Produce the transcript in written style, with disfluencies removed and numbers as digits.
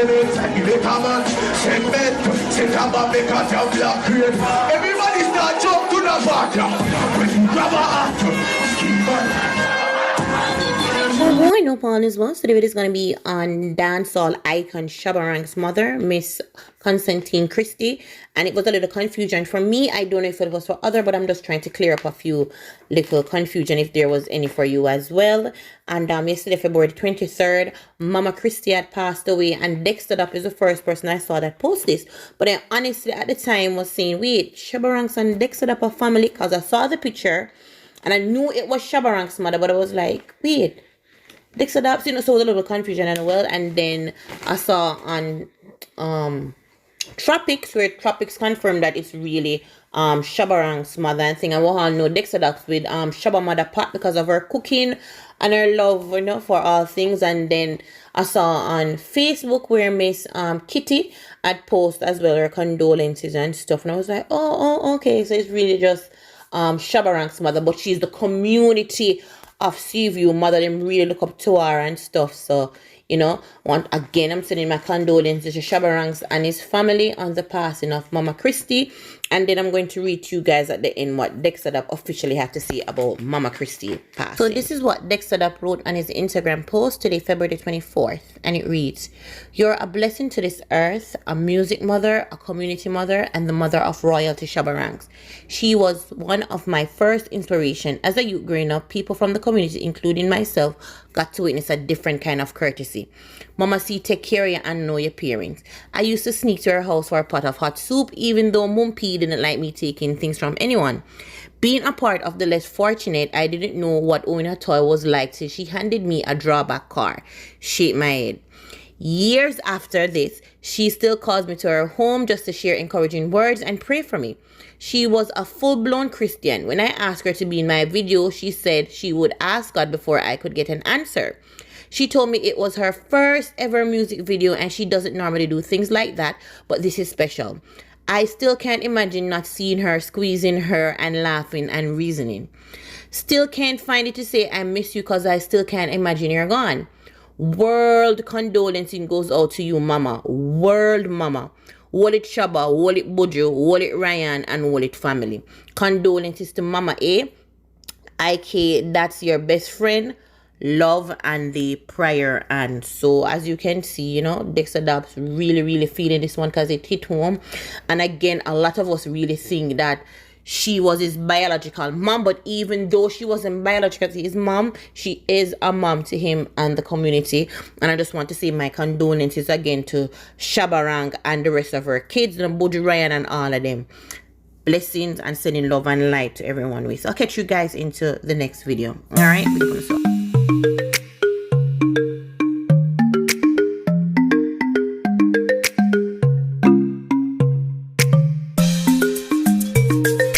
Everybody start jump to the water. When you grab a hat, keep on. Boy, no Paul is well. So the video is going to be on dancehall icon Shabba Ranks' mother, Miss Constantine Christie. And it was a little confusion for me. I don't know if it was for other, but I'm just trying to clear up a few little confusion if there was any for you as well. And yesterday, February 23rd, Mama Christie had passed away, and Dexter Up is the first person I saw that post this. But I honestly at the time was saying, wait, Shabba Ranks and Dexter Up are family, because I saw the picture and I knew it was Shabba Ranks' mother, but I was like, wait, Dexter Daps, so it was a little confusion as well. And then I saw on Tropics, where Tropics confirmed that it's really Shabba Ranks' mother and thing. And we all know Dexter Daps with Shabba mother Pat because of her cooking and her love, for all things. And then I saw on Facebook where Miss Kitty had posted as well her condolences and stuff. And I was like, oh, okay. So it's really just Shabba Ranks' mother, but she's the community of Seaview mother. Them really look up to her and stuff. So I'm sending my condolences to Shabba Ranks and his family on the passing of Mama Christie. And then I'm going to read to you guys at the end what Dexter Dapp officially had to say about Mama Christie passing. So this is what Dexter Dapp wrote on his Instagram post today, February 24th. And it reads, "You're a blessing to this earth, a music mother, a community mother, and the mother of royalty Shabba Ranks. She was one of my first inspiration. As a youth growing up, people from the community, including myself, got to witness a different kind of courtesy. Mama C take care of you and know your parents. I used to sneak to her house for a pot of hot soup, even though Mum P didn't like me taking things from anyone. Being a part of the less fortunate, I didn't know what owning a toy was like, so she handed me a drawback car. Shake my head. Years after this, she still calls me to her home just to share encouraging words and pray for me. She was a full-blown Christian. When I asked her to be in my video, she said she would ask God before I could get an answer. She told me it was her first ever music video and she doesn't normally do things like that, but this is special. I still can't imagine not seeing her, squeezing her and laughing and reasoning. Still can't find it to say I miss you because I still can't imagine you're gone. World condolences goes out to you, Mama. World Mama. Wallet Shabba, Wallet Buju, Wallet Ryan, and Wallet family. Condolences to Mama A. IK, that's your best friend. Love and the prayer. And so as you can see, Dexter Daps really feeling this one because it hit home. And again, a lot of us really think that she was his biological mom, but even though she wasn't biological to his mom, she is a mom to him and the community. And I just want to say my condolences again to Shabba Rank and the rest of her kids, and Buju Ryan and all of them. Blessings and sending love and light to everyone. So I'll catch you guys into the next video. All right.